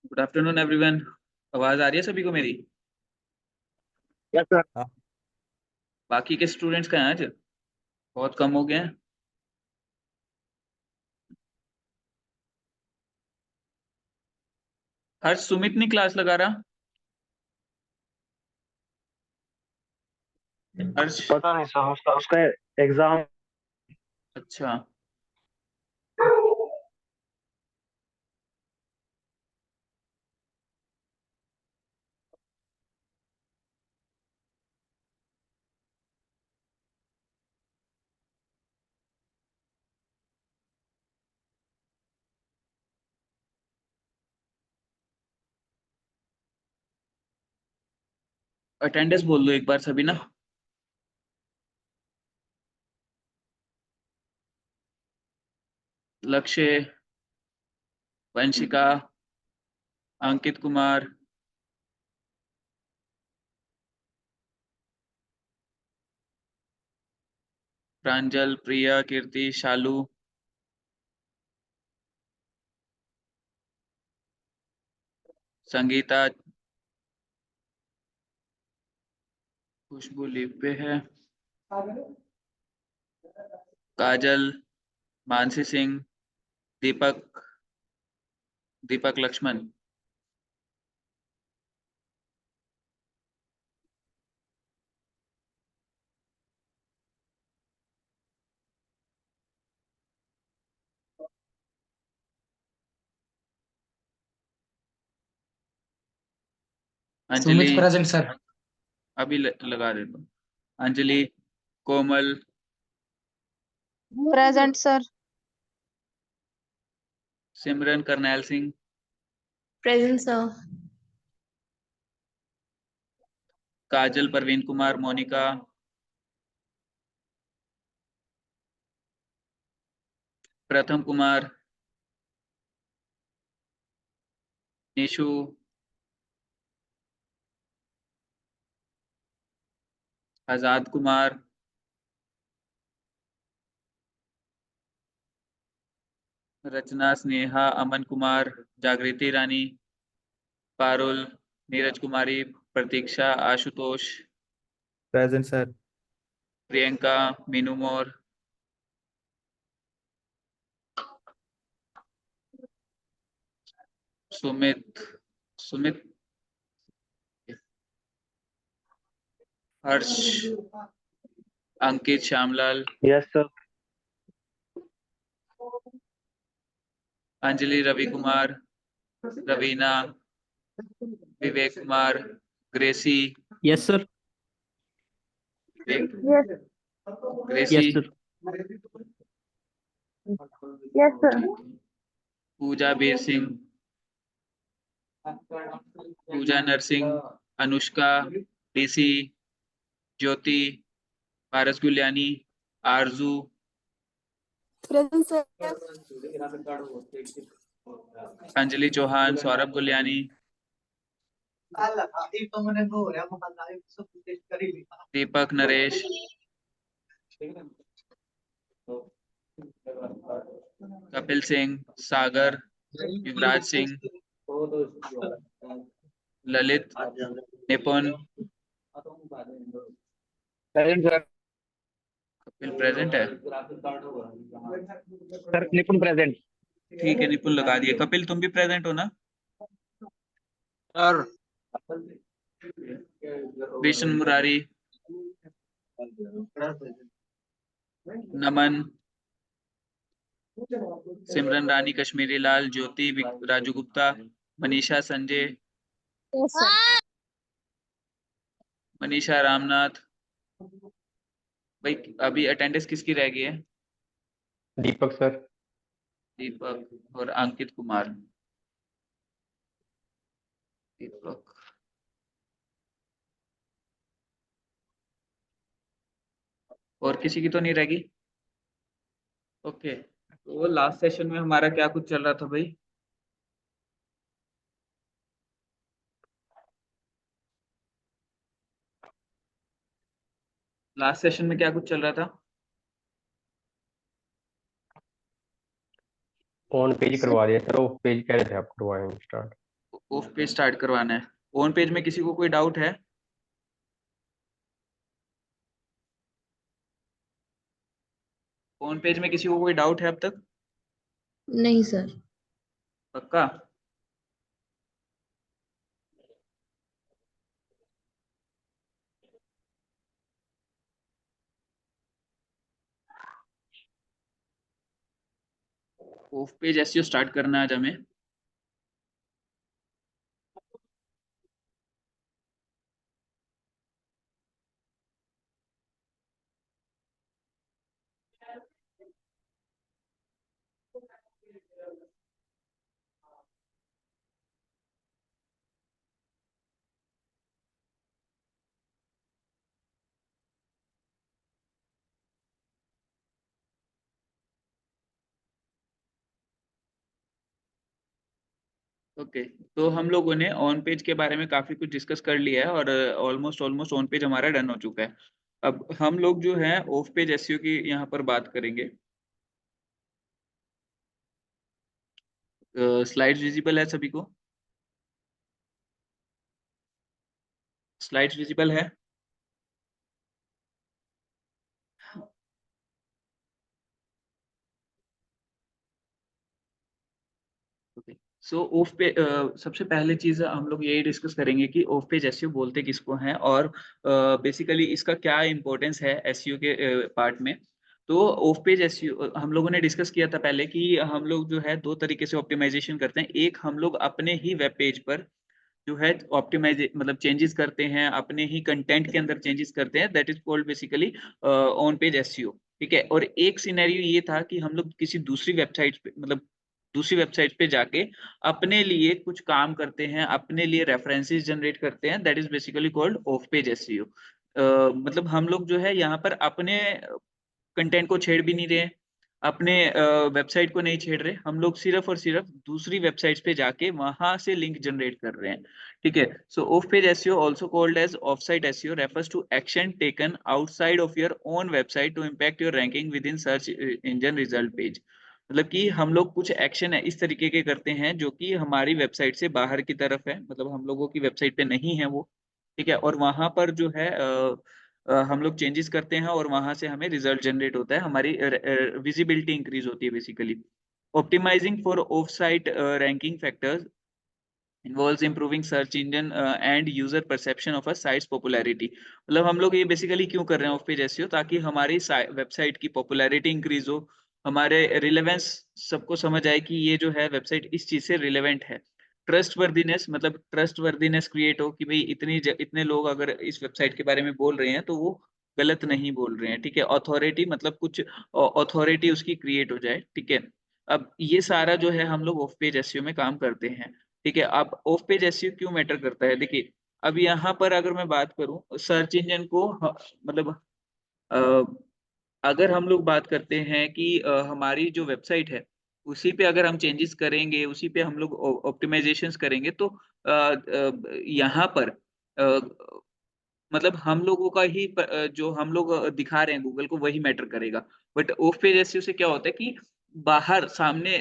Good afternoon everyone. आवाज आ रही है सभी को मेरी? Yes sir. बाकी के स्टूडेंट्स कहाँ हैं आज? बहुत कम हो गए हैं। हर्ष, सुमित नहीं क्लास लगा रहा? हर्ष। पता नहीं सर, उसका एग्जाम। अच्छा। अटेंडेंस बोल दो एक बार सभी ना। लक्ष्य, वंशिका, अंकित कुमार, प्रांजल, प्रिया, कीर्ति, शालू, संगीता, खुशबू लीव पे है, काजल, मानसी सिंह, दीपक, दीपक लक्ष्मण, अंजलि। Sumit present sir. अभी लगा देता हूँ। Anjali, Komal, present sir. Simran Karnail Singh, present sir. Kajal, Parveen Kumar, Monika, Pratham Kumar, Nishu, आजाद कुमार, रचना, Sneha, Aman Kumar, Jagriti Rani, Parul, Neeraj Kumari, Pratiksha, Ashutosh, present sir. Priyanka, Meenu Mor, Sumit, Sumit, Harsh, Ankit, Shyamlal, yes sir. Anjali, Ravi Kumar, Raveena, Vivek Kumar, Gracie, yes sir. Gracie, yes sir. Yes sir. Pooja Bir Singh, Pooja Narsingh, Anushka, DC, Jyoti, Paras Guliani, Arzoo, present sir. Anjali Chauhan, Saurabh Guliani, Deepak Naresh, Kapil Singh, Sagar, Yuvraj Singh, Lalit, Nipun, present sir. Kapil present है। Sir Nipun present. ठीक है, निपुण लगा दिए। कपिल तुम भी प्रेजेंट हो ना? सर। विष्णु मुरारी, नमन, सिमरन रानी, कश्मीरी लाल, ज्योति, राजू गुप्ता, मनीषा, संजय, मनीषा, रामनाथ। भाई अभी अटेंडेंस किसकी रह गई है? दीपक सर। दीपक और अंकित कुमार। दीपक, और किसी की तो नहीं रहेगी? ओके, तो लास्ट सेशन में हमारा क्या कुछ चल रहा था भाई? लास्ट सेशन में क्या कुछ चल रहा था? ऑन पेज करवा दिया सर, वो पेज कह रहे थे आप करवाएंगे स्टार्ट। ऑफ पेज स्टार्ट करवाना है। ऑन पेज में किसी को कोई डाउट है? ऑन पेज में किसी को कोई डाउट है अब तक? नहीं सर। पक्का? ऑफ पेज एसईओ स्टार्ट करना है आज हमें। ओके, तो हम लोगों ने ऑन पेज के बारे में काफी कुछ डिस्कस कर लिया है और ऑलमोस्ट ऑलमोस्ट ऑन पेज हमारा डन हो चुका है। अब हम लोग जो है ऑफ पेज एसईओ की यहाँ पर बात करेंगे। स्लाइड्स विजिबल है सभी को? स्लाइड्स विजिबल है? ओके, सो ऑफ पे सबसे पहले चीज हम लोग यही डिस्कस करेंगे कि ऑफ पेज एसईओ बोलते किसको हैं और बेसिकली इसका क्या इम्पोर्टेंस है एसईओ के पार्ट में। तो ऑफ पेज एसईओ हम लोगों ने डिस्कस किया था पहले कि हम लोग जो है दो तरीके से ऑप्टिमाइजेशन करते हैं। एक, हम लोग अपने ही वेब पेज पर जो है ऑप्टिमाइज मतलब चेंजेस करते हैं, अपने ही कंटेंट के अंदर चेंजेस करते हैं, that is called basically on page SEO. ठीक है, और एक सिनेरियो ये था कि हम लोग किसी दूसरी वेबसाइट पे मतलब दूसरी वेबसाइट पे जाके अपने लिए कुछ काम करते हैं, अपने लिए रेफरेंसेस जनरेट करते हैं, that is basically called off page SEO. मतलब हम लोग जो है यहाँ पर अपने कंटेंट को छेड़ भी नहीं रहे हैं, अपने वेबसाइट को नहीं छेड़ रहे, हम लोग सिर्फ और सिर्फ दूसरी वेबसाइट्स पे जाके वहां से लिंक जनरेट कर रहे हैं। ठीक है, so off page SEO also called as off site SEO refers to action taken outside of your own website to impact your ranking within search engine result page. मतलब कि हम लोग कुछ एक्शन है इस तरीके के करते हैं जो कि हमारी वेबसाइट से बाहर की तरफ है, मतलब हम लोगों की वेबसाइट पे नहीं है वो। ठीक है, और वहां पर जो है हम लोग चेंजेस करते हैं और वहां से हमें रिजल्ट जनरेट होता है, हमारी विजिबिलिटी इंक्रीज होती है basically. Optimizing for off site ranking factors involves improving search engine and user perception of a site's popularity। मतलब हम लोग ये बेसिकली क्यों कर रहे हैं ऑफ पेज एसईओ, ताकि हमारी वेबसाइट की पॉपुलैरिटी इंक्रीज हो, हमारे रिलेवेंस सबको समझ आए कि ये जो है वेबसाइट इस चीज से रिलेवेंट है। ट्रस्ट वर्दीनेस मतलब ट्रस्ट वर्दीनेस क्रिएट हो कि भाई इतने लोग अगर इस वेबसाइट के बारे में बोल रहे हैं तो वो गलत नहीं बोल रहे हैं। ठीक है, अथॉरिटी मतलब कुछ अथॉरिटी उसकी क्रिएट हो जाए। ठीक है, अब ये सारा जो है हम लोग ऑफ पेज एसईओ में काम करते हैं। ठीक है, अब ऑफ पेज एसईओ क्यों मैटर करता है, देखिए अब यहाँ पर अगर मैं बात करूं सर्च इंजन को मतलब अगर हम लोग बात करते हैं कि हमारी जो वेबसाइट है उसी पे अगर हम चेंजेस करेंगे, उसी पे हम लोग ऑप्टिमाइजेशंस करेंगे तो यहाँ पर मतलब हम लोगों का ही जो हम लोग दिखा रहे हैं गूगल को वही मैटर करेगा। बट ऑफ पेज एसईओ से क्या होता है कि बाहर सामने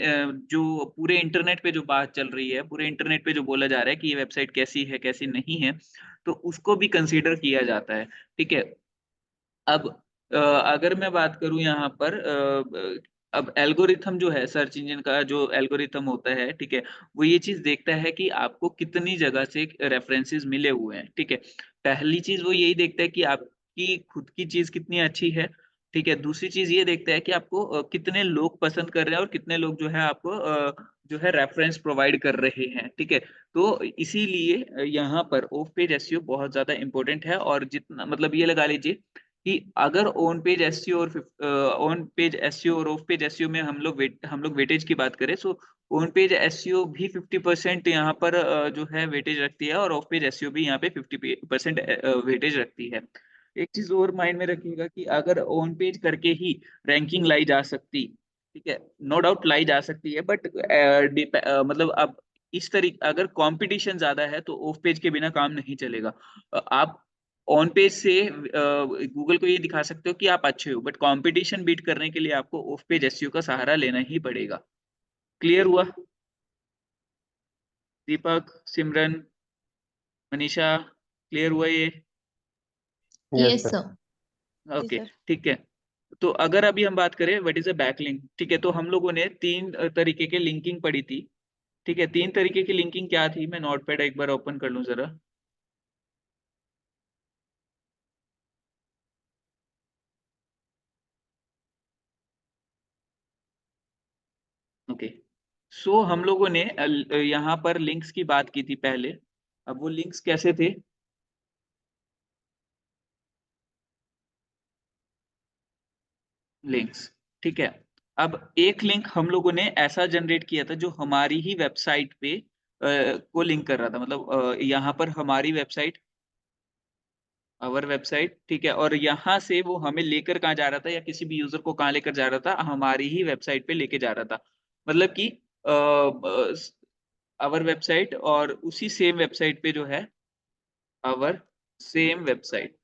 जो पूरे इंटरनेट पे जो बात चल रही है, पूरे इंटरनेट पे जो बोला जा रहा है कि ये वेबसाइट कैसी है कैसी नहीं है, तो उसको भी कंसीडर किया जाता है। ठीक है, अब अगर मैं बात करूं यहाँ पर अब एल्गोरिथम जो है सर्च इंजन का जो एल्गोरिथम होता है, ठीक है, वो ये चीज देखता है कि आपको कितनी जगह से रेफरेंसेस मिले हुए हैं। ठीक है, पहली चीज वो यही देखता है कि आपकी खुद की चीज कितनी अच्छी है। ठीक है, दूसरी चीज ये देखता है कि आपको कितने लोग पसंद कर रहे हैं और कितने लोग जो है आपको जो है रेफरेंस प्रोवाइड कर रहे हैं। ठीक है, तो इसीलिए यहाँ पर ऑफ पेज एसईओ बहुत ज्यादा इंपॉर्टेंट है। और जितना मतलब ये लगा लीजिए कि अगर ऑन पेज एसईओ और ऑफ पेज एसईओ में हम लोग वेटेज की बात करें, सो ऑन पेज एसईओ भी 50% यहाँ पर जो है वेटेज रखती है और ऑफ पेज एसईओ भी यहाँ पे 50% वेटेज रखती है। एक चीज और माइंड में रखिएगा कि अगर ऑन पेज करके ही रैंकिंग लाई जा सकती, ठीक है, नो डाउट लाई जा सकती है, बट मतलब अब इस तरीके अगर कंपटीशन ज्यादा है तो ऑफ पेज के बिना काम नहीं चलेगा। आप ऑन पेज से गूगल को ये दिखा सकते हो कि आप अच्छे हो, बट कंपटीशन बीट करने के लिए आपको ऑफ पेज एसईओ का सहारा लेना ही पड़ेगा। क्लियर हुआ? दीपक, सिमरन, मनीषा, क्लियर हुआ ये? Yes sir. ओके, ठीक है। तो अगर अभी हम बात करें व्हाट इज अ बैकलिंक, ठीक है, तो हम लोगों ने तीन तरीके के लिंकिंग पढ़ी थी। ठीक है, तीन तरीके की लिंकिंग क्या थी? मैं नोटपैड एक बार ओपन कर लूं जरा। ओके, सो हम लोगों ने यहाँ पर लिंक्स की बात की थी पहले। अब वो लिंक्स कैसे थे? लिंक्स, ठीक है। अब एक लिंक हम लोगों ने ऐसा जनरेट किया था जो हमारी ही वेबसाइट पे को लिंक कर रहा था, मतलब यहाँ पर हमारी वेबसाइट, अवर वेबसाइट, ठीक है, और यहाँ से वो हमें लेकर कहाँ जा रहा था, या किसी भी यूजर को कहाँ लेकर जा रहा था? हमारी ही वेबसाइट पे लेके जा रहा था। मतलब कि अवर वेबसाइट, और उसी सेम वेबसाइट पे जो है अवर सेम वेबसाइट,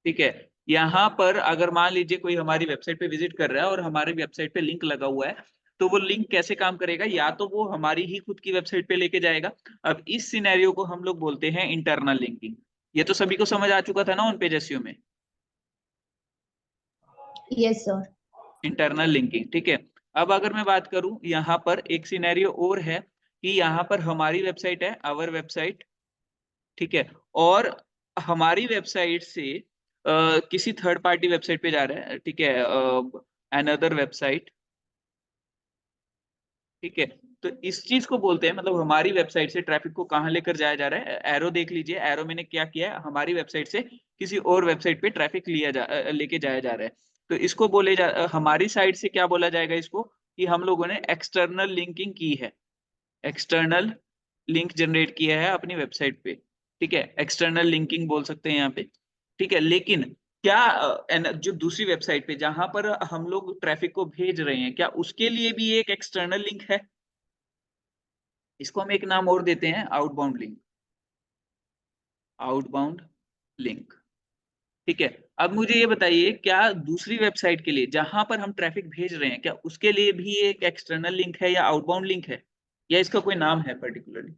ठीक है। यहाँ पर अगर मान लीजिए कोई हमारी वेबसाइट पे विजिट कर रहा है और हमारी वेबसाइट पे लिंक लगा हुआ है, तो वो लिंक कैसे काम करेगा? या तो वो हमारी ही खुद की वेबसाइट पे लेके जाएगा। अब इस सिनेरियो को हम लोग बोलते हैं इंटरनल लिंकिंग। ये तो सभी को समझ आ चुका था ना ऑन पेज एसईओ में, यस सर। इंटरनल लिंकिंग, ठीक है। अब अगर मैं बात करूं, यहाँ पर एक सिनेरियो और है कि यहाँ पर हमारी वेबसाइट है, आवर वेबसाइट, ठीक है, और हमारी वेबसाइट से किसी थर्ड पार्टी वेबसाइट पे जा रहा है, ठीक है, अनदर वेबसाइट, ठीक है। तो इस चीज को बोलते हैं, मतलब हमारी वेबसाइट से ट्रैफिक को कहाँ लेकर जाया जा रहा है? एरो देख लीजिए, एरो मैंने क्या किया है, हमारी वेबसाइट से किसी और वेबसाइट पे ट्रैफिक लेके जाया जा रहा है। तो इसको हमारी साइड से क्या बोला जाएगा इसको? कि हम लोगों ने एक्सटर्नल लिंकिंग की है, एक्सटर्नल लिंक जनरेट किया है अपनी वेबसाइट पे, ठीक है, एक्सटर्नल लिंकिंग बोल सकते हैं यहाँ पे, ठीक है। लेकिन क्या जो दूसरी वेबसाइट पे जहां पर हम लोग ट्रैफिक को भेज रहे हैं, क्या उसके लिए भी एक एक्सटर्नल लिंक है? इसको हम एक नाम और देते हैं, आउटबाउंड लिंक, आउटबाउंड लिंक, ठीक है। अब मुझे ये बताइए, क्या दूसरी वेबसाइट के लिए जहां पर हम ट्रैफिक भेज रहे हैं, क्या उसके लिए भी एक एक्सटर्नल लिंक है या आउटबाउंड लिंक है, या इसका कोई नाम है पर्टिकुलरली?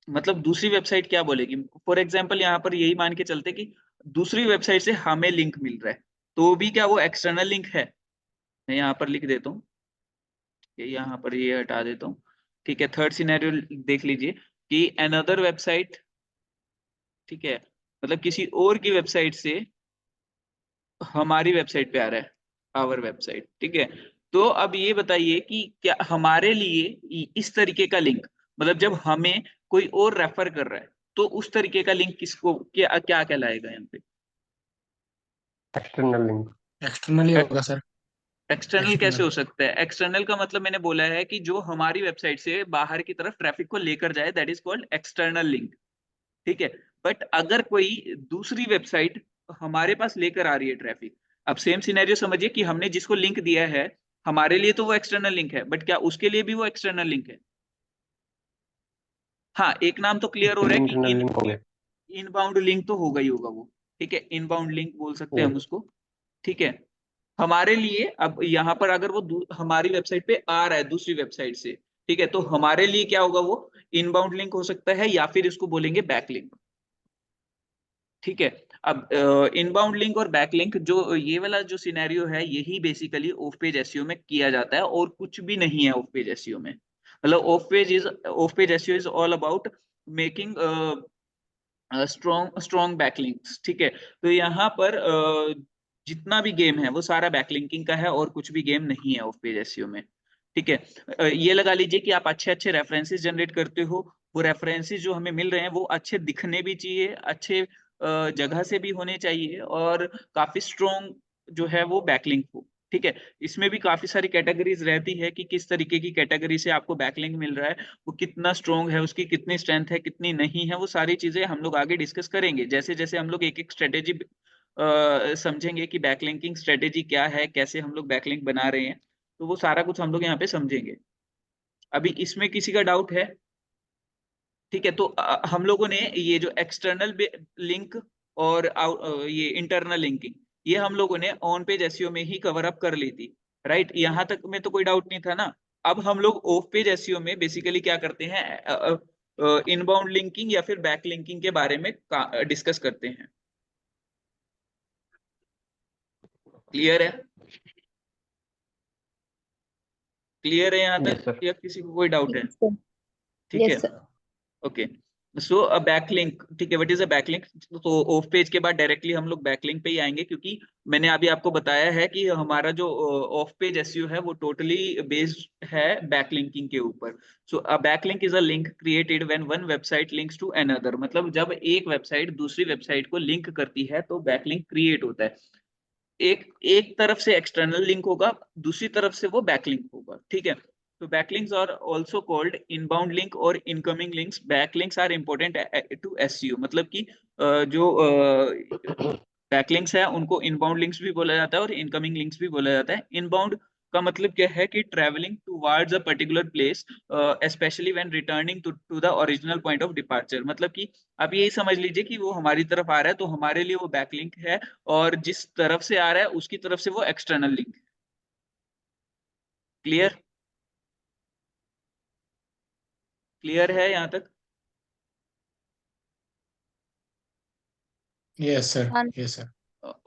मतलब दूसरी वेबसाइट क्या बोलेगी? फॉर एग्जाम्पल यहाँ पर यही मान के चलते कि दूसरी वेबसाइट से हमें लिंक मिल रहा है, तो भी क्या वो एक्सटर्नल लिंक है? मैं यहाँ पर लिख देता हूँ, यहाँ पर ये हटा देता हूँ, ठीक है। थर्ड सिनेरियो देख लीजिए कि अनदर वेबसाइट, ठीक है, मतलब किसी और की वेबसाइट से हमारी वेबसाइट पे आ रहा है, आवर वेबसाइट, ठीक है। तो अब ये बताइए कि क्या हमारे लिए इस तरीके का लिंक, मतलब जब हमें कोई और रेफर कर रहा है, तो उस तरीके का लिंक किसको, क्या क्या कहलाएगा यहाँ पे? External link. एक्सटर्नल ही होगा सर। एक्सटर्नल कैसे एक्सटर्नल। हो सकता है? एक्सटर्नल का मतलब मैंने बोला है कि जो हमारी वेबसाइट से बाहर की तरफ ट्रैफिक को लेकर जाए, that is called external link, ठीक है। बट अगर कोई दूसरी वेबसाइट हमारे पास लेकर आ रही है ट्रैफिक, अब सेम सिनेरियो समझिए कि हमने जिसको लिंक दिया है, हमारे लिए तो वो एक्सटर्नल लिंक है, बट क्या उसके लिए भी वो एक्सटर्नल लिंक है? हाँ, एक नाम तो क्लियर हो रहा है कि इंटरनल लिंक हो गया। इनबाउंड लिंक तो होगा ही होगा वो, ठीक है, इनबाउंड लिंक बोल सकते हैं हम यस। उसको, ठीक है। हमारे लिए अब यहाँ पर अगर वो हमारी वेबसाइट पे आ रहा है दूसरी वेबसाइट से, ठीक है, तो हमारे लिए क्या होगा? वो इनबाउंड लिंक हो सकता है, या फिर इसको बोलेंगे बैक लिंक, ठीक है। अब इनबाउंड लिंक और बैक लिंक, जो ये वाला जो सिनेरियो है, यही बेसिकली ऑफ पेज एसईओ में किया जाता है, और कुछ भी नहीं है ऑफ पेज एसईओ में। मतलब of page SEO is all about making strong backlinks, ठीक है। तो यहाँ पर जितना भी गेम है वो सारा बैकलिंकिंग का है, और कुछ भी गेम नहीं है ऑफ पेज एसईओ में, ठीक है। ये लगा लीजिए कि आप अच्छे अच्छे रेफरेंसेस जनरेट करते हो, वो रेफरेंसेस जो हमें मिल रहे हैं वो अच्छे दिखने भी चाहिए, अच्छे जगह से भी होने चाहिए, और काफी स्ट्रॉन्ग जो है वो बैकलिंक हो, ठीक है। इसमें भी काफी सारी कैटेगरीज रहती है कि किस तरीके की कैटेगरी से आपको बैकलिंक मिल रहा है, वो कितना स्ट्रोंग है, उसकी कितनी स्ट्रेंथ है, कितनी नहीं है, वो सारी चीजें हम लोग आगे डिस्कस करेंगे, जैसे जैसे हम लोग एक एक स्ट्रेटेजी समझेंगे कि बैकलिंकिंग स्ट्रेटेजी क्या है, कैसे हम लोग बैकलिंक बना रहे हैं, तो वो सारा कुछ हम लोग यहाँ पे समझेंगे। अभी इसमें किसी का डाउट है? ठीक है, तो हम लोगों ने ये जो एक्सटर्नल लिंक और ये इंटरनल लिंकिंग, ये हम लोगों ने ऑन पेज एसईओ में ही कवर अप कर ली थी, राइट, यहाँ तक में तो कोई डाउट नहीं था ना। अब हम लोग ऑफ पेज एसईओ में बेसिकली क्या करते हैं, इनबाउंड लिंकिंग या फिर बैक लिंकिंग के बारे में डिस्कस करते हैं। क्लियर है? क्लियर है यहाँ Yes, तक sir. या किसी को कोई डाउट है? Yes, sir. ठीक है, Yes, sir. Okay. So a backlink, ठीक है, व्हाट इज अ बैकलिंक? तो ऑफ पेज के बाद डायरेक्टली हम लोग बैकलिंक पे ही आएंगे, क्योंकि मैंने अभी आपको बताया है कि हमारा जो ऑफ पेज एसईओ है वो टोटली बेस्ड है बैकलिंकिंग के ऊपर। So a backlink is a link created when one website links to another, मतलब जब एक वेबसाइट दूसरी वेबसाइट को लिंक करती है तो बैकलिंक क्रिएट होता है। एक एक तरफ से एक्सटर्नल लिंक होगा, दूसरी तरफ से वो बैकलिंक होगा, ठीक है। तो backlinks are also called inbound link और incoming links. Backlinks are important to SEO, मतलब कि जो backlinks है उनको inbound links भी बोला जाता है और incoming links भी बोला जाता है। inbound का मतलब क्या है कि traveling towards a particular place, especially when returning to the original point of departure, मतलब कि आप यही समझ लीजिए कि वो हमारी तरफ आ रहा है तो हमारे लिए वो बैकलिंक है, और जिस तरफ से आ रहा है उसकी तरफ से वो एक्सटर्नल लिंक है। क्लियर? क्लियर है यहाँ तक? Yes, sir. हाँ। Yes, sir.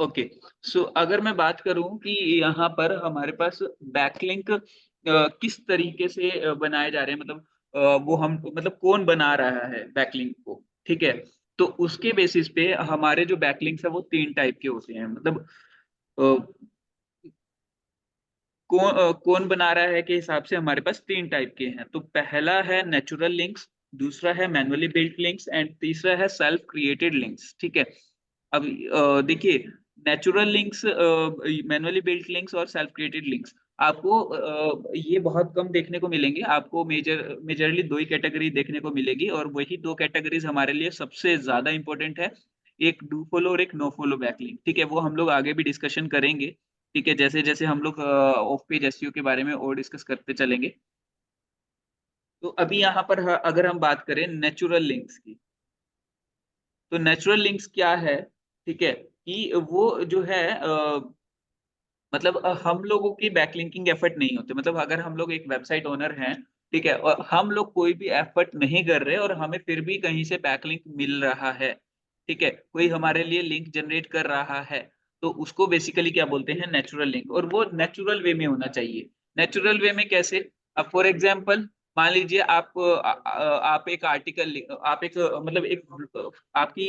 ओके, सो अगर मैं बात करूं कि यहाँ पर हमारे पास बैकलिंक किस तरीके से बनाए जा रहे हैं, मतलब वो हम मतलब कौन बना रहा है बैकलिंक को, ठीक है। तो उसके बेसिस पे हमारे जो बैकलिंक्स है वो 3 टाइप के होते हैं, मतलब कौन बना रहा है के हिसाब से हमारे पास 3 टाइप के हैं। तो पहला है नेचुरल लिंक्स, दूसरा है मैनुअली बिल्ट लिंक्स एंड तीसरा है सेल्फ क्रिएटेड लिंक्स, ठीक है। अब देखिए, natural links, manually built links और सेल्फ क्रिएटेड लिंक्स आपको ये बहुत कम देखने को मिलेंगे। आपको मेजरली 2 ही कैटेगरी देखने को मिलेगी, और वही 2 कैटेगरीज हमारे लिए सबसे ज्यादा इंपॉर्टेंट है, एक डू फॉलो और एक नो फॉलो बैकलिंक, ठीक है। वो हम लोग आगे भी डिस्कशन करेंगे, ठीक है, जैसे जैसे हम लोग ऑफ पेज एसईओ के बारे में और डिस्कस करते चलेंगे। तो अभी यहाँ पर अगर हम बात करें नेचुरल लिंक्स की, तो नेचुरल लिंक्स क्या है, ठीक है, कि वो जो है मतलब हम लोगों की बैकलिंकिंग एफर्ट नहीं होते, मतलब अगर हम लोग एक वेबसाइट ओनर हैं, ठीक है, और हम लोग कोई भी एफर्ट नहीं कर रहे और हमें फिर भी कहीं से बैकलिंक मिल रहा है, ठीक है, कोई हमारे लिए लिंक जनरेट कर रहा है, तो उसको बेसिकली क्या बोलते हैं, नेचुरल लिंक। और वो नेचुरल वे में होना चाहिए। नेचुरल वे में कैसे? अब फॉर एग्जाम्पल मान लीजिए आप एक आर्टिकल, आप एक मतलब एक आपकी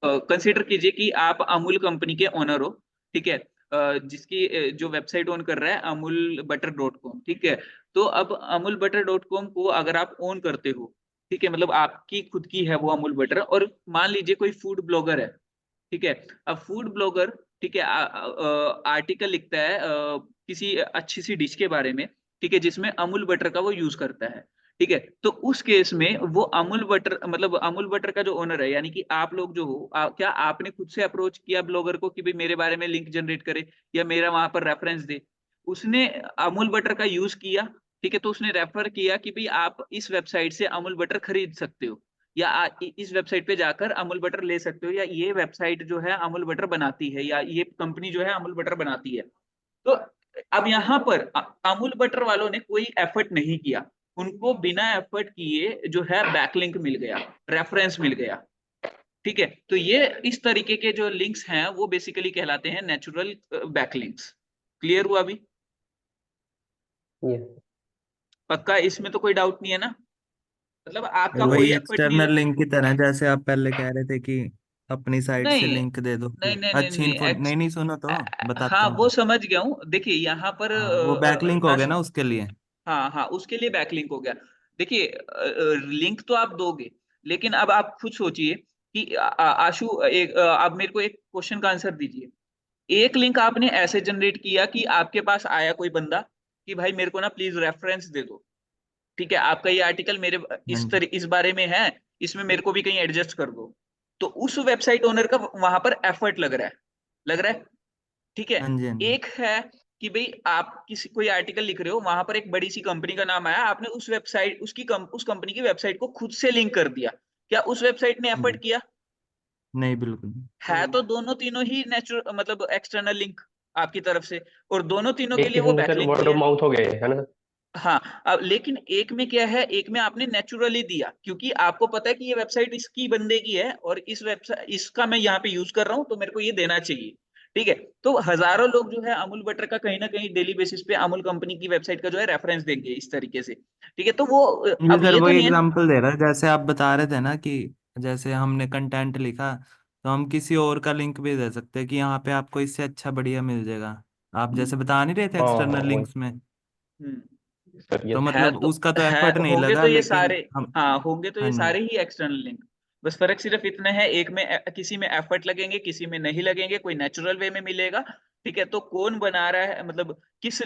कंसिडर कीजिए कि आप अमूल कंपनी के ओनर हो, ठीक है, जिसकी जो वेबसाइट ओन कर रहा है अमूल बटर डॉट कॉम, ठीक है। तो अब अमूल बटर डॉट कॉम को अगर आप ओन करते हो, ठीक है, मतलब आपकी खुद की है वो अमूल बटर, और मान लीजिए कोई फूड ब्लॉगर है, ठीक है। अब फूड ब्लॉगर, ठीक है, आर्टिकल लिखता है किसी अच्छी सी डिश के बारे में, ठीक है, जिसमें अमूल बटर का वो यूज करता है, ठीक है। तो उस केस में वो अमूल बटर, मतलब अमूल बटर का जो ओनर है, यानी कि आप लोग जो हो, क्या आपने खुद से अप्रोच किया ब्लॉगर को कि भाई मेरे बारे में लिंक जनरेट करे या मेरा वहां पर रेफरेंस दे? उसने अमूल बटर का यूज किया, ठीक है, तो उसने रेफर किया कि भाई आप इस वेबसाइट से अमूल बटर खरीद सकते हो, या इस वेबसाइट पे जाकर अमूल बटर ले सकते हो, या ये वेबसाइट जो है अमूल बटर बनाती है, या ये कंपनी जो है अमूल बटर बनाती है। तो अब यहाँ पर अमूल बटर वालों ने कोई एफर्ट नहीं किया, उनको बिना एफर्ट किए जो है बैकलिंक मिल गया, रेफरेंस मिल गया, ठीक है। तो ये इस तरीके के जो लिंक्स हैं वो बेसिकली कहलाते हैं नेचुरल बैकलिंक्स। क्लियर हुआ अभी? Yes. पक्का, इसमें तो कोई डाउट नहीं है ना? मतलब आपका वही कोई एफर्ट नहीं एक्सटर्नल लगा। लिंक की तरह, जैसे आप पहले कह रहे थे कि अपनी साइट से नहीं लिंक दे दो नहीं कि नहीं नहीं अच्छी नहीं, इन्फो नहीं नहीं, सुनो तो बताता हाँ हूँ वो मैं। समझ गया हूँ। देखिए यहाँ पर हाँ, वो बैकलिंक हो गया आशु, ना उसके लिए। हाँ हाँ, उसके लिए बैकलिंक हो गया। देखिए लिंक तो आप दोगे, लेकिन अब आप खुद सोचिए कि आशु एक आप मेरे को एक क्वेश्चन का आंसर दीजिए। एक लिंक आपने ऐसे जनरेट किया कि आपके पास आया कोई बंदा कि भाई मेरे को ना प्लीज रेफरेंस दे दो, ठीक है, आपका ये आर्टिकल मेरे हाँ जी। इस बारे में है, इसमें मेरे को भी कहीं एडजस्ट कर दो। तो उस वेबसाइट ओनर का वहां पर एफर्ट लग रहा है, लग रहा है, ठीक है। हाँ जी। हाँ जी। एक है कि भाई आप किसी कोई आर्टिकल लिख रहे हो, वहां पर एक बड़ी सी कंपनी का नाम आया, आपने उस वेबसाइट उस कंपनी की वेबसाइट को खुद से लिंक कर दिया, क्या उस वेबसाइट ने हाँ एफर्ट जी। किया? नहीं, बिल्कुल नहीं। है तो दोनों तीनों ही नेचुरल, मतलब एक्सटर्नल लिंक, आपकी तरफ से, और दोनों तीनों के एक लिए वो किस्म से सर बैकलिंक वर्ड ऑफ दिया। माउथ हो गए है ना। हाँ, अब लेकिन एक में क्या है, एक में आपने नेचुरली दिया, क्योंकि आपको पता है कि ये वेबसाइट इसकी बंदे की है और इस वेबसाइट इसका मैं यहाँ पे यूज कर रहा हूँ, तो मेरे को ये देना चाहिए। ठीक है, तो हजारों लोग जो है अमूल बटर का कहीं ना कहीं डेली बेसिस पे अमूल कंपनी की वेबसाइट का जो है रेफरेंस देंगे इस तरीके से। ठीक है, तो वो ये अब सर ये तो वही नहीं है ना। एग्जांपल दे रहा है, जैसे आप बता रहे थे ना कि जैसे हमने कंटेंट लिखा तो हम किसी और का लिंक भी दे सकते हैं कि यहाँ पे आपको इससे अच्छा बढ़िया मिल जाएगा। आप हम्म जैसे बता नहीं रहे थे हाँ हाँ एक्सटर्नल वही लिंक्स में, सर, तो यस सर। है मतलब तो उसका तो है एफर्ट नहीं होंगे लगा, तो ये लेकिन सारे। हम। हाँ, होंगे तो हाँ ये जी। सारे ही एक्सटर्नल लिंक। बस फर्क सिर्फ इतना है, एक में किसी में एफर्ट लगेंगे, किसी में नहीं लगेंगे, कोई नेचुरल वे में मिलेगा। ठीक है, तो कौन बना रहा है, मतलब किस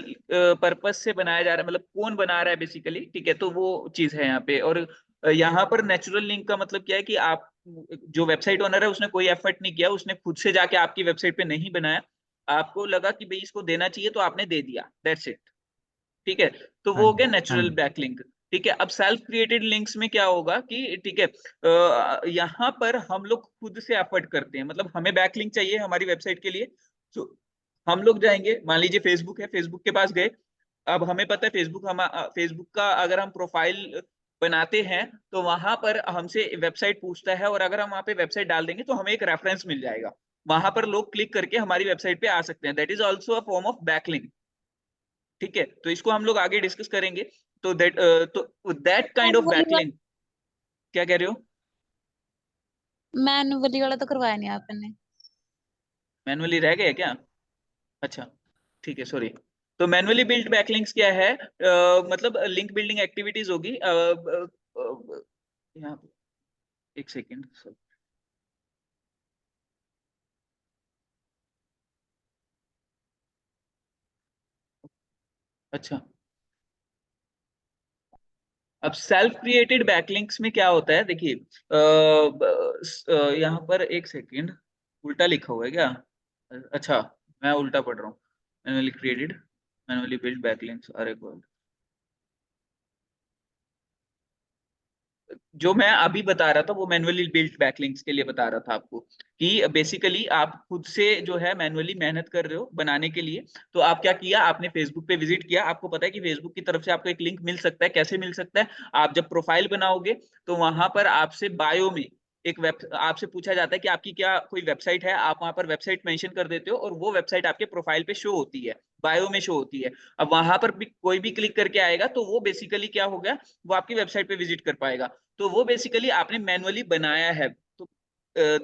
पर्पस से बनाया जा रहा है, मतलब कौन बना रहा है बेसिकली। ठीक है, तो वो चीज है यहाँ पे। और यहाँ पर नेचुरल लिंक का मतलब क्या है कि आप, जो वेबसाइट ओनर है उसने कोई एफर्ट नहीं किया, उसने खुद से जाके आपकी वेबसाइट पे नहीं बनाया, आपको लगा कि भाई इसको देना चाहिए तो आपने दे दिया, दैट्स इट। ठीक है, तो हाँ वो हो जी। गया हाँ नेचुरल जी। बैकलिंक। ठीक है, अब सेल्फ क्रिएटेड लिंक्स में क्या होगा कि ठीक है, यहाँ पर हम लोग खुद से एफर्ट करते हैं, मतलब हमें बैकलिंक चाहिए हमारी वेबसाइट के लिए, तो हम लोग जाएंगे, मान लीजिए फेसबुक है, फेसबुक के पास गए। अब हमें पता है फेसबुक का अगर हम प्रोफाइल बनाते हैं तो वहां पर हमसे वेबसाइट पूछता है, और अगर हम वहां पे वेबसाइट डाल देंगे तो हमें एक रेफरेंस मिल जाएगा, वहां पर लोग क्लिक करके हमारी वेबसाइट पे आ सकते हैं, that is also a form of backlink. ठीक है, तो इसको हम लोग आगे डिस्कस करेंगे। तो that kind of manually backlink. क्या कह रहे हो? मैनुअली वाला तो करवाया नहीं आपने। मैनुअली रह गया क्या? अच्छा, ठीक है, सॉरी। तो मैनुअली बिल्ड बैकलिंक्स क्या है, मतलब लिंक बिल्डिंग एक्टिविटीज होगी। यहाँ पे एक सेकेंड। अच्छा, अब सेल्फ क्रिएटेड बैकलिंक्स में क्या होता है, देखिए यहाँ पर एक सेकेंड, उल्टा लिखा हुआ है क्या? अच्छा, मैं उल्टा पढ़ रहा हूँ। Manually created, manually build backlinks अरे God। जो मैं अभी बता रहा था वो मैनुअली बिल्ट बैकलिंक्स के लिए बता रहा था आपको, कि बेसिकली आप खुद से जो है मैनुअली मेहनत कर रहे हो बनाने के लिए। तो आप क्या किया, आपने फेसबुक पे विजिट किया, आपको पता है कि फेसबुक की तरफ से आपको एक लिंक मिल सकता है, कैसे मिल सकता है? आप जब प्रोफाइल बनाओगे तो वहां पर आपसे बायो में एक वेब आपसे पूछा जाता है कि आपकी क्या कोई वेबसाइट है, आप वहां पर वेबसाइट मेंशन कर देते हो, और वो वेबसाइट आपके प्रोफाइल पे शो होती है, बायो में शो होती है। अब वहां पर भी कोई भी क्लिक करके आएगा तो वो बेसिकली क्या हो गया, वो आपकी वेबसाइट पे विजिट कर पाएगा। तो वो बेसिकली आपने मैनुअली बनाया है। तो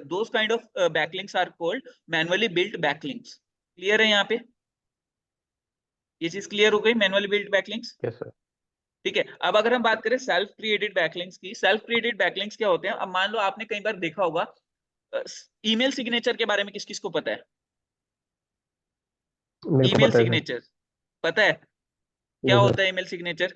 those kind of backlinks are called manually built backlinks. Clear है यहाँ पे? ये चीज क्लियर हो गई, manually built backlinks. Yes sir. ठीक है, अब अगर हम बात करें सेल्फ क्रिएटेड बैकलिंक्स की, सेल्फ क्रिएटेड बैकलिंक्स क्या होते हैं? अब मान लो आपने कई बार देखा होगा, ईमेल सिग्नेचर के बारे में किस किस को पता है? मेरे को ईमेल पता है सर। सिग्नेचर पता है? क्या जी होता सर। है ईमेल सिग्नेचर?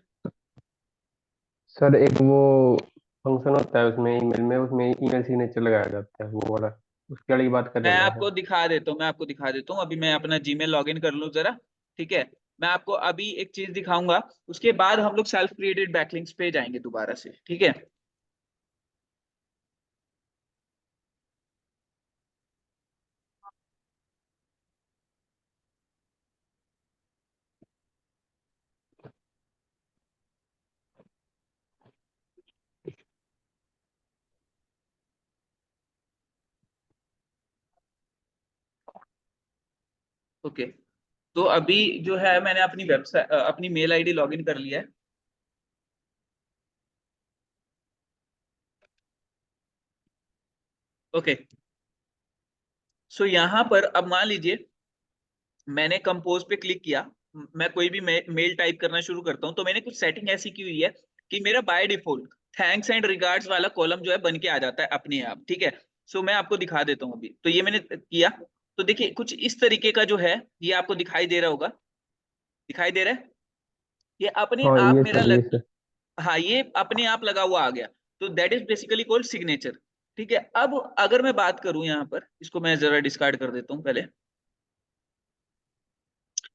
सर एक वो फंक्शन होता है उसमें, ईमेल में, उसमें ईमेल सिग्नेचर लगाया जाता है, वो वाला। उसके वाली बात कर रहे मैं हो ना आपको सर? दिखा देता हूँ, मैं आपको दिखा देता हूँ, अभी मैं अपना जीमेल लॉगिन कर लूँ जरा। ठीक है, मैं आपको अभी एक चीज दिखाऊंगा, उसके बाद हम लोग सेल्फ क्रिएटेड बैकलिंक्स पे जाएंगे दोबारा से। ठीक है, ओके। तो अभी जो है मैंने अपनी वेबसाइट अपनी मेल आईडी लॉगिन कर लिया है। ओके, सो यहाँ पर अब मान लीजिए मैंने कंपोज पे क्लिक किया, मैं कोई भी मेल टाइप करना शुरू करता हूँ, तो मैंने कुछ सेटिंग ऐसी की हुई है कि मेरा by default thanks and regards वाला कॉलम जो है बन के आ जाता है अपने आप। ठीक है, सो मैं आपको दिखा देता हूँ अभी, तो ये मैंने किया, तो देखिए कुछ इस तरीके का जो है, ये आपको दिखाई दे रहा होगा, दिखाई दे रहा है? ये अपने हाँ आप ये मेरा सर, ये लग, सर। हाँ ये अपने आप लगा हुआ आ गया। तो that is basically called signature. ठीक है, अब अगर मैं बात करूं यहाँ पर, इसको मैं जरा डिस्कार्ड कर देता हूँ पहले।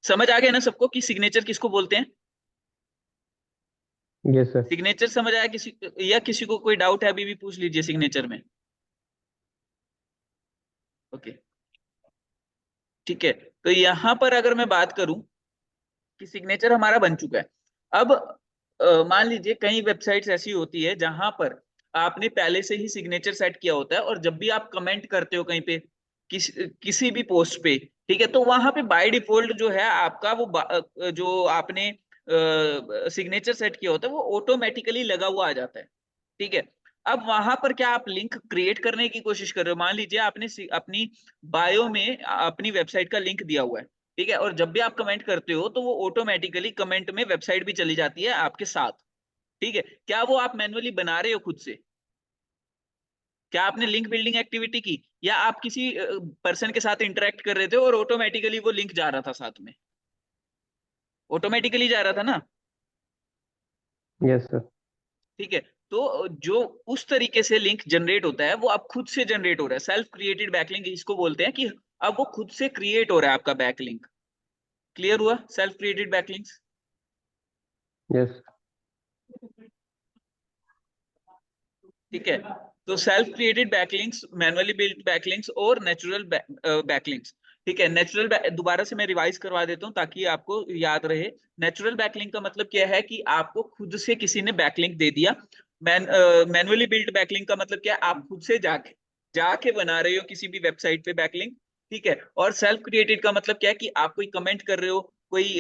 समझ आ गया ना सबको कि सिग्नेचर किसको बोलते हैं? ये सर। सिग्नेचर समझ आया किसी, या किसी को कोई डाउट है अभी भी पूछ लीजिए सिग्नेचर में। ओके, ठीक है। तो यहाँ पर अगर मैं बात करूं कि सिग्नेचर हमारा बन चुका है। अब मान लीजिए कई वेबसाइट्स ऐसी होती है जहां पर आपने पहले से ही सिग्नेचर सेट किया होता है, और जब भी आप कमेंट करते हो कहीं पे किसी भी पोस्ट पे, ठीक है, तो वहां पे बाय डिफॉल्ट जो है आपका वो जो आपने सिग्नेचर सेट किया होता है वो ऑटोमेटिकली लगा हुआ आ जाता है। ठीक है। अब वहां पर क्या आप लिंक क्रिएट करने की कोशिश कर रहे हो? मान लीजिए आपने अपनी बायो में अपनी वेबसाइट का लिंक दिया हुआ है, ठीक है, और जब भी आप कमेंट करते हो तो वो ऑटोमेटिकली कमेंट में वेबसाइट भी चली जाती है आपके साथ। ठीक है। क्या वो आप मैन्युअली बना रहे हो खुद से? क्या आपने लिंक बिल्डिंग एक्टिविटी की, या आप किसी पर्सन के साथ इंटरेक्ट कर रहे थे और ऑटोमेटिकली वो लिंक जा रहा था साथ में? ऑटोमेटिकली जा रहा था ना? Yes sir. ठीक है। तो जो उस तरीके से लिंक जनरेट होता है वो अब खुद से जनरेट हो रहा है, सेल्फ क्रिएटेड बैकलिंक इसको बोलते हैं, कि अब वो खुद से क्रिएट हो रहा है आपका बैकलिंक। क्लियर हुआ सेल्फ क्रिएटेड बैकलिंक्स? यस। ठीक है। तो self created backlinks, manually built backlinks और नेचुरल बैकलिंक्स। ठीक है। नेचुरल, दोबारा से मैं रिवाइज करवा देता हूँ ताकि आपको याद रहे। नेचुरल बैकलिंक का मतलब क्या है कि आपको खुद से किसी ने बैकलिंक दे दिया। मैनुअली बिल्ट बैकलिंक का मतलब क्या है? आप खुद से जाके जाके बना रहे हो किसी भी वेबसाइट पे बैकलिंक। ठीक है। और सेल्फ क्रिएटेड का मतलब क्या है कि आप कोई कमेंट कर रहे हो, कोई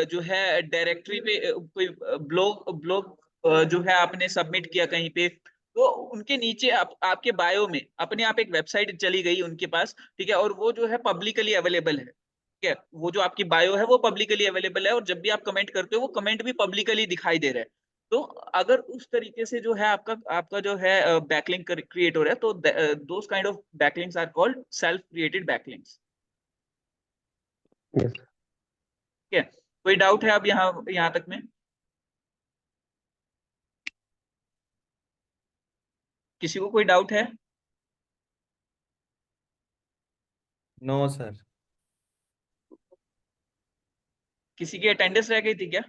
जो है डायरेक्टरी पे कोई ब्लॉग ब्लॉग जो है आपने सबमिट किया कहीं पे, तो उनके नीचे आपके बायो में अपने आप एक वेबसाइट चली गई उनके पास। ठीक है। और वो जो है पब्लिकली अवेलेबल है। ठीक है। वो जो आपकी बायो है वो पब्लिकली अवेलेबल है, और जब भी आप कमेंट करते हो वो कमेंट भी पब्लिकली दिखाई दे रहा है। तो अगर उस तरीके से जो है आपका आपका जो है बैकलिंक क्रिएट हो रहा है, तो those kind of backlinks are called self created backlinks. Yes. ठीक है। कोई डाउट है अब यहाँ यहाँ तक में? किसी को कोई डाउट है? No sir. किसी की अटेंडेंस रह गई थी क्या?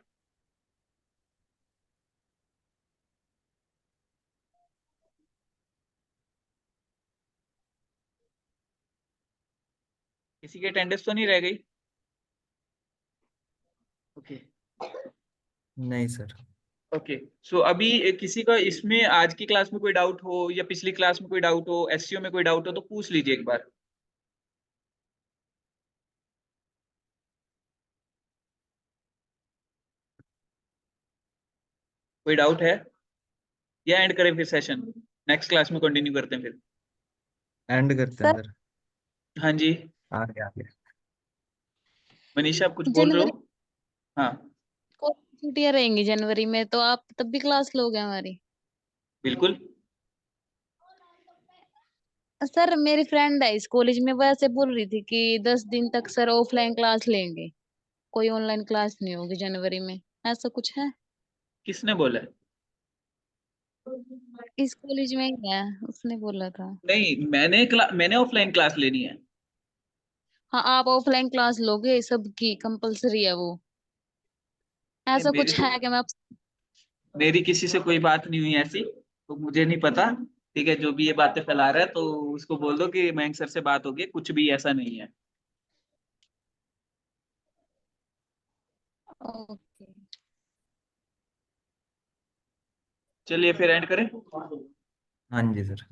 किसी की अटेंडेंस तो नहीं रह गई? ओके। नहीं सर। ओके। सो अभी किसी का इसमें आज की क्लास में कोई डाउट हो या पिछली क्लास में कोई डाउट हो, एससीओ में कोई डाउट हो तो पूछ लीजिए एक बार। कोई डाउट है या एंड करें फिर सेशन? नेक्स्ट क्लास में कंटिन्यू करते हैं फिर। एंड करते हैं सर सर। हाँ जी। आगे आगे। मनीषा आप कुछ बोल रहे जनवरी हो? हाँ को छुट्टियां रहेंगी जनवरी में, तो आप तब भी क्लास लोगे हमारी? बिल्कुल। सर मेरी फ्रेंड है इस कॉलेज में, वह ऐसे बोल रही थी कि 10 दिन तक सर ऑफलाइन क्लास लेंगे, कोई ऑनलाइन क्लास नहीं होगी जनवरी में। ऐसा कुछ है? किसने बोला है? इस कॉलेज में ही है, उसने बोला था। नहीं, मैंने ऑफलाइन क्लास लेनी है। हाँ, आप ऑफलाइन क्लास लोगे, सबकी कंपलसरी है वो। नहीं, ऐसा कुछ है कि मैं आप। मेरी किसी से कोई बात नहीं हुई ऐसी, तो मुझे नहीं पता। ठीक है। जो भी ये बातें फैला रहा है तो उसको बोल दो कि मयंक सर से बात होगी, कुछ भी ऐसा नहीं है। ओके। चलिए फिर एंड करें। हाँ जी सर।